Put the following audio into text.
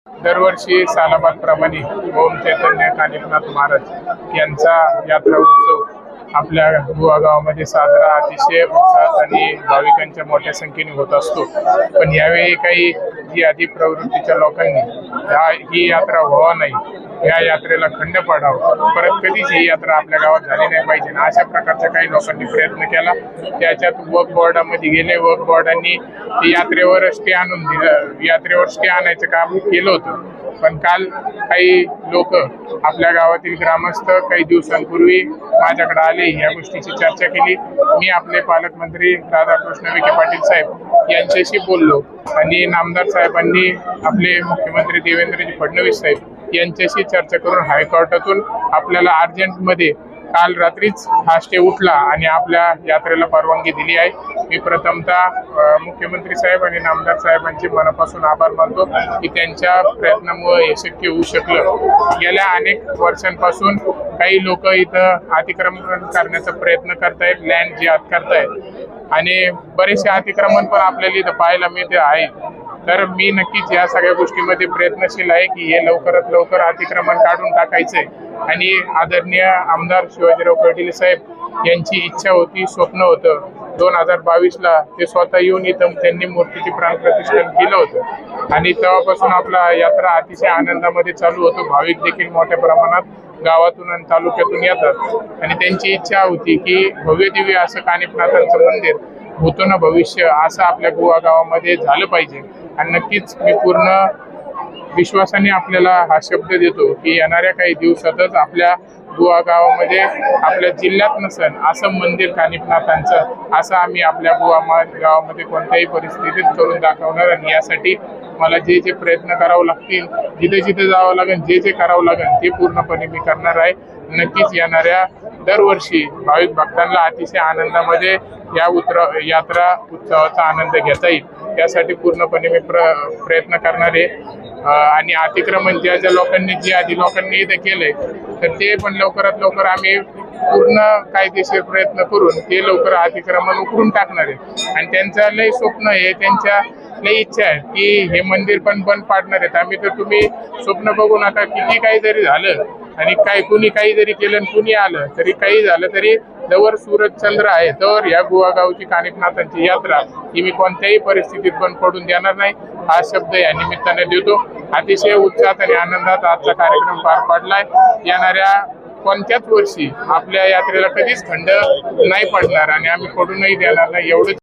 दरवर्षी सालाबादप्रमाणे ओम चैतन्य कानिफनाथ महाराज यांचा यात्रा उत्सव आपल्या गोवा गावामध्ये साजरा अतिशय उत्साहात आणि भाविकांच्या मोठ्या संख्येने होत असतो। पण यावेळी काही जी आधी प्रवृत्तीच्या लोकांनी ही यात्रा व्हावा नाही, या यात्रेला खंड पाडावा, परत कधीच ही यात्रा आपल्या गावात झाली नाही पाहिजे, अशा प्रकारचा काही लोकांनी प्रयत्न केला। त्याच्यात वक्फ बोर्डामध्ये गेले, वक्फ बोर्डांनी यात्रेवर स्टे आणून दिलं, यात्रेवर स्टे आणायचं काम केलं होतं। पण काल काही लोक आपल्या गावातील ग्रामस्थ काही दिवसांपूर्वी माझ्याकडे आले, या गोष्टीची चर्चा केली। मी आपले पालकमंत्री राधाकृष्ण विखे पाटील साहेब यांच्याशी बोललो आणि नामदार साहेबांनी आपले मुख्यमंत्री देवेंद्रजी फडणवीस साहेब यांच्याशी चर्चा करून हायकोर्टातून आपल्याला अर्जंटमध्ये काल रात्रीच हा स्टे उठला आणि आपल्या यात्रेला परवानगी दिली आहे। मी प्रथमतः मुख्यमंत्री साहेब आणि नामदार साहेबांचे मनापासून आभार मानतो की त्यांच्या प्रयत्नामुळे हे शक्य होऊ शकलं। गेल्या अनेक वर्षांपासून काही लोक इथं अतिक्रमण करण्याचा प्रयत्न करतायत, लँड जिहाद करतायत आणि बरेचसे अतिक्रमण पण आपल्याला इथं पाहायला मिळते आहे। तर मी नक्कीच या सगळ्या गोष्टीमध्ये प्रयत्नशील आहे की हे लवकरात लवकर अतिक्रमण काढून टाकायचंय। आणि आदरणीय आमदार शिवाजीराव पाटील साहेब यांची इच्छा होती, स्वप्न होतं, 2022ला ते स्वतः येऊन इथं त्यांनी मूर्तीचे प्राणप्रतिष्ठान केलं होतं आणि तेव्हापासून आपला यात्रा अतिशय आनंदामध्ये चालू होतो। भाविक देखील मोठ्या प्रमाणात गावातून आणि तालुक्यातून येतात आणि त्यांची इच्छा होती की भव्य दिव्य असं कानिफनाथांचं मंदिर होतं ना भविष्य, असं आपल्या गोवा गावामध्ये झालं पाहिजे। आणि नक्कीच मी पूर्ण विश्वासाने आपल्याला हा शब्द देतो की येणाऱ्या काही दिवसातच आपल्या गोवा गावामध्ये, आपल्या जिल्ह्यात नसन असं मंदिर कानिफनाथांचं असं आम्ही आपल्या गोवा गावामध्ये कोणत्याही परिस्थितीत करून दाखवणार। आणि यासाठी मला जे जे प्रयत्न करावं लागतील, जिथे जिथे जावं लागेल, जे जे करावं लागेल ते पूर्णपणे मी करणार आहे। नक्कीच येणाऱ्या दरवर्षी भाविक भक्तांना अतिशय आनंदामध्ये यात्रा उत्सवाचा आनंद घेता येईल, यासाठी पूर्णपणे मी प्रयत्न करणार आहे। आणि अतिक्रमण ज्या लोकांनी आधी लोकांनी इथे केलंय तर ते पण लवकरात लवकर आम्ही पूर्ण कायदेशीर प्रयत्न करून ते लवकर अतिक्रमण उकरून टाकणार आहे। आणि त्यांचं लय स्वप्न आहे, त्यांच्या लय इच्छा आहे की हे मंदिर पण बंद पाडणार आहेत। आम्ही तर तुम्ही स्वप्न बघू नका, किती काही जरी झालं आणि कुणी काही जरी केलं, कुणी आलं तरी, काही झालं तरी, जवळ सूरज चंद्र आहे तर या गोवा गावची कानिफनाथांची यात्रा ही मी कोणत्याही परिस्थितीत बंद पडून देणार नाही, हा शब्द या निमित्ताने देतो। अतिशय उत्साहात आणि आनंदात आजचा कार्यक्रम पार पडलाय। येणाऱ्या कोणत्याच वर्षी आपल्या यात्रेला कधीच खंड नाही पडणार आणि आम्ही पडूनही देणार नाही, एवढंच